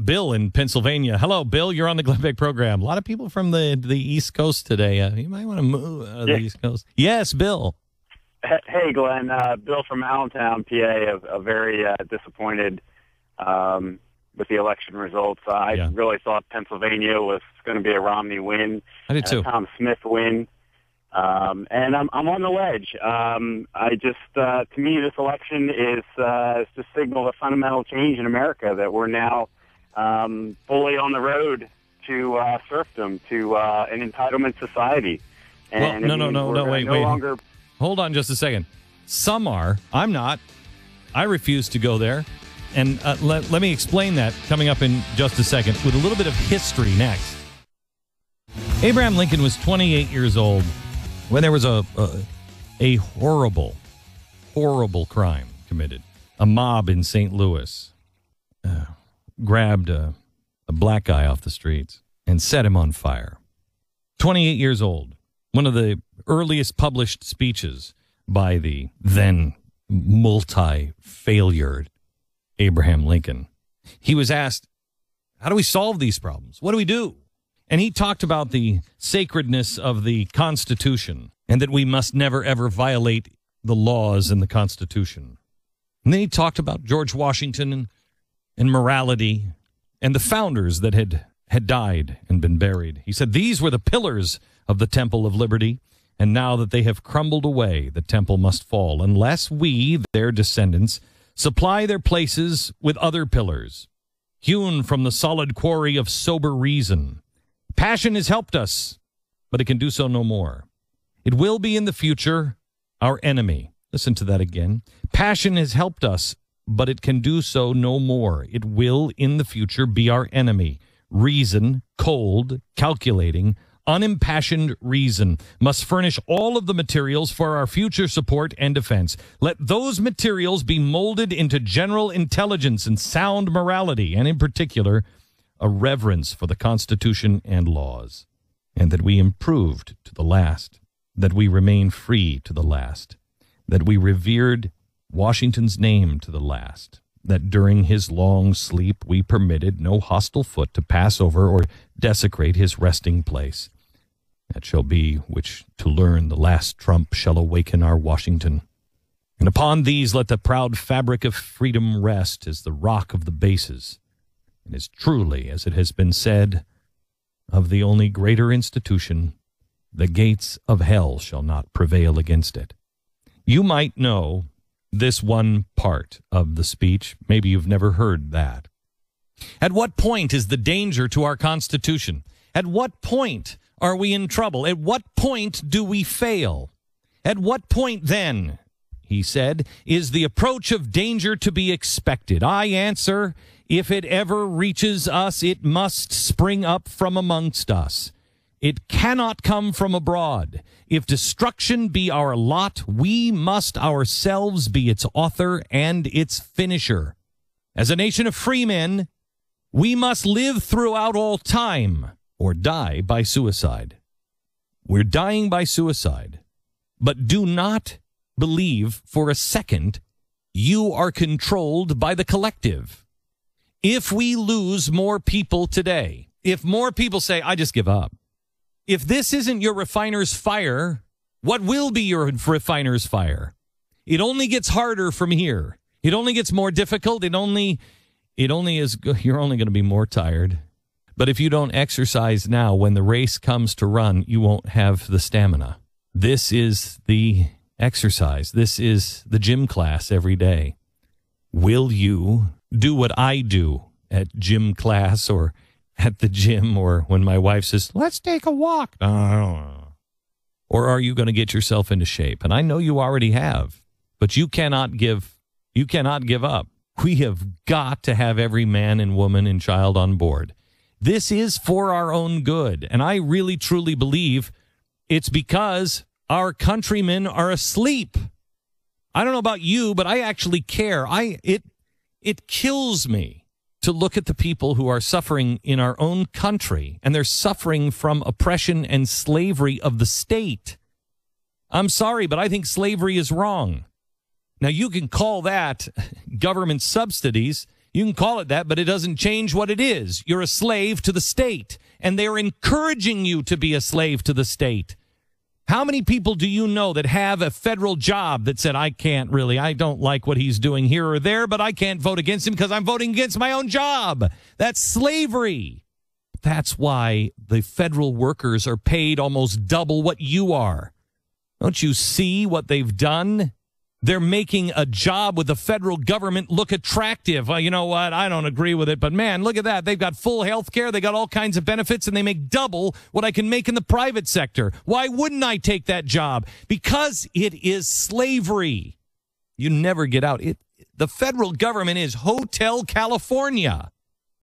Bill in Pennsylvania. Hello, Bill. You're on the Glenn Beck program. A lot of people from the East Coast today. You might want to move out of the East Coast. Yes, Bill. Hey, Glenn. Bill from Allentown, PA. Very disappointed with the election results. I really thought Pennsylvania was going to be a Romney win. I did too. Tom Smith win. And I'm on the ledge. To me, this election is to signal a fundamental change in America, that we're now fully on the road to serfdom, to an entitlement society. And wait. Hold on just a second. Some are. I'm not. I refuse to go there. And let me explain that coming up in just a second with a little bit of history next. Abraham Lincoln was 28 years old when there was a horrible, horrible crime committed. A mob in St. Louis grabbed a black guy off the streets and set him on fire. 28 years old. One of the earliest published speeches by the then multi-failured Abraham Lincoln. He was asked, how do we solve these problems? What do we do? And he talked about the sacredness of the Constitution and that we must never, ever violate the laws in the Constitution. And then he talked about George Washington and morality and the founders that had died and been buried. He said these were the pillars of the Temple of Liberty, and now that they have crumbled away, the temple must fall unless we, their descendants, supply their places with other pillars, hewn from the solid quarry of sober reason. Passion has helped us, but it can do so no more. It will be in the future our enemy. Listen to that again. Passion has helped us, but it can do so no more. It will in the future be our enemy. Reason, cold, calculating, unimpassioned reason must furnish all of the materials for our future support and defense. Let those materials be molded into general intelligence and sound morality, and in particular, a reverence for the Constitution and laws, and that we improved to the last, that we remain free to the last, that we revered Washington's name to the last, that during his long sleep we permitted no hostile foot to pass over or desecrate his resting place. That shall be which to learn the last trump shall awaken our Washington. And upon these let the proud fabric of freedom rest as the rock of the bases, and as truly as it has been said of the only greater institution, the gates of hell shall not prevail against it. You might know this one part of the speech. Maybe you've never heard that. At what point is the danger to our Constitution? At what point are we in trouble? At what point do we fail? At what point then, he said, is the approach of danger to be expected? I answer, if it ever reaches us, it must spring up from amongst us. It cannot come from abroad. If destruction be our lot, we must ourselves be its author and its finisher. As a nation of free men, we must live throughout all time or die by suicide. We're dying by suicide, but do not believe for a second you are controlled by the collective. If we lose more people today, if more people say, I just give up, if this isn't your refiner's fire, what will be your refiner's fire? It only gets harder from here. It only gets more difficult. It only is, you're only going to be more tired. But if you don't exercise now, when the race comes to run, you won't have the stamina. This is the exercise. This is the gym class every day. Will you do what I do at gym class or at the gym, or when my wife says, let's take a walk? Or are you going to get yourself into shape? And I know you already have, but you cannot give up. We have got to have every man and woman and child on board. This is for our own good. And I really, truly believe it's because our countrymen are asleep. I don't know about you, but I actually care. It kills me to look at the people who are suffering in our own country, and they're suffering from oppression and slavery of the state. I'm sorry, but I think slavery is wrong. Now, you can call that government subsidies. You can call it that, but it doesn't change what it is. You're a slave to the state, and they're encouraging you to be a slave to the state. How many people do you know that have a federal job that said, I don't like what he's doing here or there, but I can't vote against him because I'm voting against my own job? That's slavery. That's why the federal workers are paid almost double what you are. Don't you see what they've done? They're making a job with the federal government look attractive. You know what? I don't agree with it, but man, look at that. They've got full health care. They got all kinds of benefits, and they make double what I can make in the private sector. Why wouldn't I take that job? Because it is slavery. You never get out. The federal government is Hotel California.